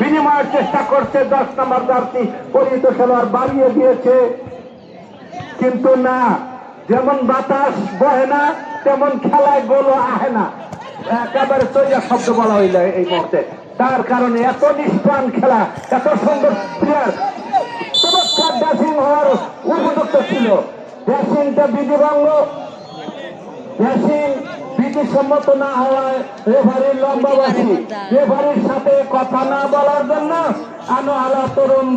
বিনিময়ের চেষ্টা করছে। 10 নম্বর জার্সি পরিহিত খেলোয়াড় বাড়িয়ে দিয়েছে, কিন্তু না, যেমন বাতাস বহে না তেমন খেলায় গোলও আহে না। একেবারে তৈরি শব্দ বলা হইল এই মুহূর্তে। তার কারণে এত নিষ্প্রাণ খেলা, এত সুন্দর প্লেয়ার, চমৎকার ড্যাসিং হওয়ার উপযুক্ত ছিল। ড্যাসিংটা বিধিভঙ্গ, ড্যাসিং বিধিসম্মত না হওয়ায় রেফারির লম্বাবাসী, রেফারির সাথে কথা না বলার জন্য আনোয়ারা তরুণ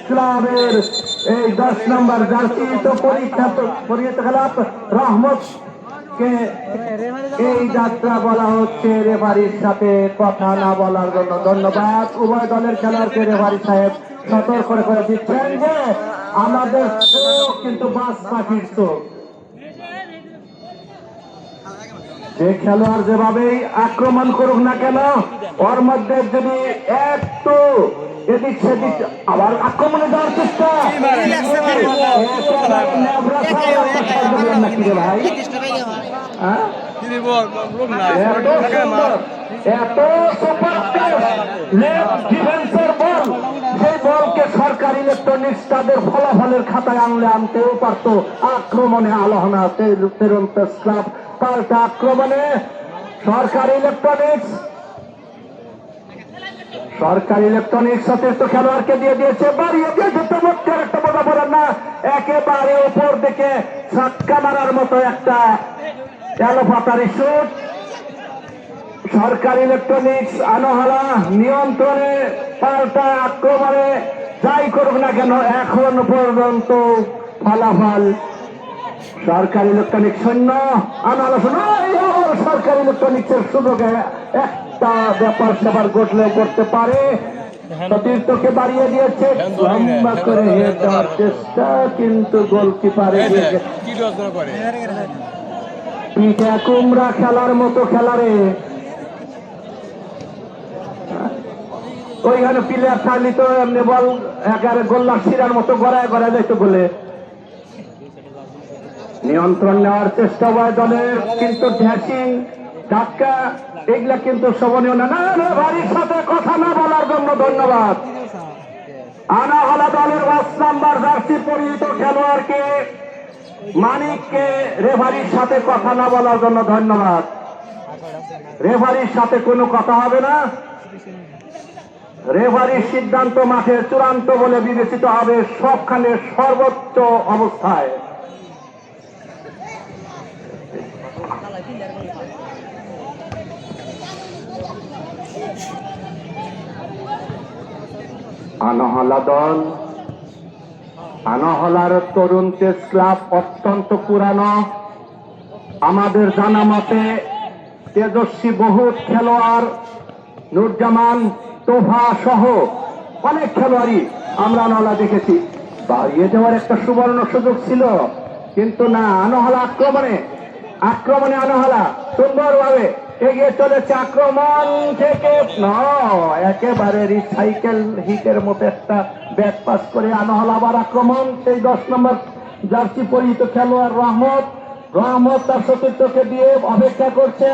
ক্লাবের এই 10 নম্বর জার্সি তো পরিহিত খেলোয়াড় রহমত কে এই যাত্রা বলা হচ্ছে রেফারির সাথে কথা না বলার জন্য। ধন্যবাদ উভয় দলের খেলোয়াড়কে। রেফারি সাহেব সতর্ক করে দিচ্ছেন যে আমাদের চোখ কিন্তু বাস পাখির চোখ। যে খেলোয়াড় যেভাবেই আক্রমণ করুক না কেন, ওর মধ্যে যদি একটু এদিক সেদিক আবার আক্রমণে যাওয়ার চেষ্টা, ভাই এত বল, সেই বলকে সরকার ইলেকট্রনিক্স তাদের ফলাফলের খাতায় আনতেও পারত। আক্রমণে আলোহনা তরুণ প্রেস ক্লাব, পাল্টা আক্রমণে সরকারি ইলেকট্রনিক্স সতীর্থ খেলোয়াড়কে দিয়ে দিয়েছে, বাড়িয়ে দিয়েছে। চমৎকার একটা বোঝাপড়া না, একেবারে উপর দিকে ছক্কা মারার মতো একটা এলোপাতারি শুট। সরকারি ইলেকট্রনিক্স আনোহারা নিয়ন্ত্রণে, পাল্টা আক্রমণে যাই করুক না কেন এখন পর্যন্ত ফলাফল সরকারি ইলেকট্রনিক শূন্য, আনোহারা শূন্য। সরকারি ইলেকট্রনিক্সের সুযোগে একটা ব্যাপার সেবার ঘটলেও করতে পারে। সতীর্থকে বাড়িয়ে দিয়েছে, লম্বা করে দেওয়ার চেষ্টা, কিন্তু গোলকিপারে পিঠা কুমড়া খেলার মতো খেলারে। ওইখানে প্লেয়ার থাকলে তো এমনি বল একেবারে গোল্লা শিরার মতো গড়ায় গড়ায় যাইতো বলে। নিয়ন্ত্রণ নেওয়ার চেষ্টা হয় দলের, কিন্তু ঢ্যাসিং ধাক্কা এগুলা কিন্তু শোভনীয় না। বাড়ির সাথে কথা না বলার জন্য ধন্যবাদ। আনাহলা দলের 5 নাম্বার জার্সি পরিহিত খেলোয়াড়কে মানিককে রেফারির সাথে কথা না বলার জন্য ধন্যবাদ। রেফারির সাথে কোনো কথা হবে না, রেফারির সিদ্ধান্ত মাঠে চূড়ান্ত বলে বিবেচিত হবে সবখানে সর্বোচ্চ অবস্থায়। আনোহলা দল, আনোহলার তরুণ প্রেস ক্লাব অত্যন্ত পুরানো। আমাদের জানা মতে তেজস্বী বহুত খেলোয়াড়, নুরজামান, তোফা সহ অনেক খেলোয়াড়ই আমরা আনোহলা দেখেছি। বাড়িয়ে দেওয়ার একটা সুবর্ণ সুযোগ ছিল, কিন্তু না, আনোহলা আক্রমণে আনোহলা সুন্দরভাবে এগিয়ে চলেছে। আক্রমণ থেকে একেবারে রিসাইকেল হিটের মতো একটা ব্যাট পাস করে আনোহলা আবার আক্রমণ। সেই 10 নম্বর জার্সি পরিহিত খেলোয়াড় রহমত তার সতীর্থকে দিয়ে অপেক্ষা করছে,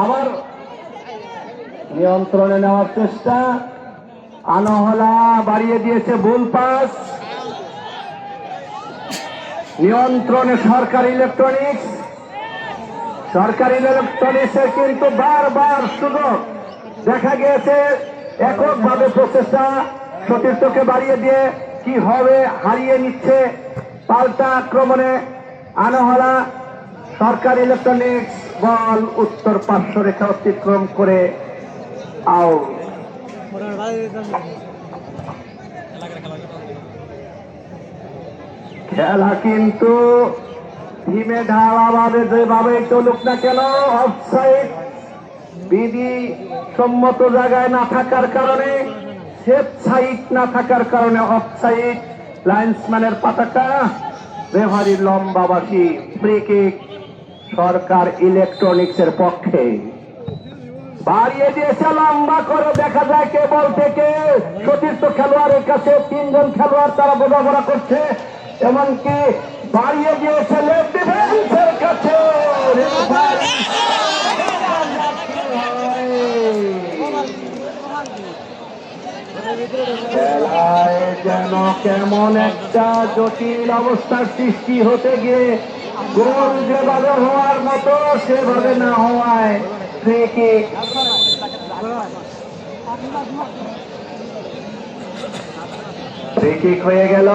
আবার নিয়ন্ত্রণে নেওয়ার চেষ্টা। আনোহলা বাড়িয়ে দিয়েছে, ভুল পাস। নিয়ন্ত্রণে সরকারি ইলেকট্রনিক্সের কিন্তু বারবার সুযোগ দেখা গিয়েছে। এককভাবে প্রচেষ্টা, সতীর্থকে বাড়িয়ে দিয়ে কি হবে, হারিয়ে নিচ্ছে। পাল্টা আক্রমণে আনোহলা, সরকারি ইলেকট্রনিক্স বল উত্তর পার্শ্ব রেখা অতিক্রম করে আউট। খেলা কিন্তু ধীমে ধারাভাবে যেভাবে চলুক না কেন, অফসাইড বিধি সম্মত জায়গায় না থাকার কারণে, সেফ সাইড না থাকার কারণে অফসাইড। লাইন্সম্যানের পতাকা, রেফারির লম্বাবাসী, ফ্রি কিক সরকার ইলেকট্রনিক্সের পক্ষে। বাড়িয়ে দিয়েছে লম্বা করে, দেখা যায় কেবল থেকে সতীর্থ খেলোয়াড়ের কাছে 3 জন খেলোয়াড় তারা বোঝাপড়া করছে, এমনকি বাড়িয়ে দিয়েছে লেফট ডিফেন্সের কাছে। খেলায় যেন কেমন একটা জটিল অবস্থার সৃষ্টি হতে গিয়ে গোল যেভাবে হওয়ার মতো সেভাবে না হওয়ায় ফ্রি কিক। ফ্রি কিক হয়ে গেল।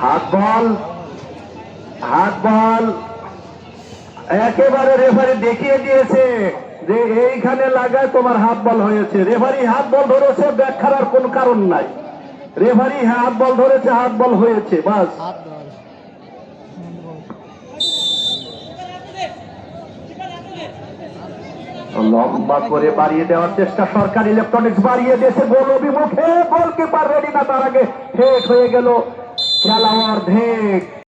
হাত বল, হাত বল একেবারে রেফারি দেখিয়ে দিয়েছে যে এইখানে লাগায় তোমার হাত বল হয়েছে। রেফারি হাত বল ধরেছে, ব্যাখ্যার আর কোন কারণ নাই। রেফারি হাত বল ধরেছে, হাত বল হয়েছে, বাস। লম্বা করে বাড়িয়ে দেওয়ার চেষ্টা, সরকারি ইলেকট্রনিক্স বাড়িয়ে দিয়েছে গোল অভিমুখে। গোলকিপার রেডি না, তার আগে হেড হয়ে গেল। খেলা অর্ধেক।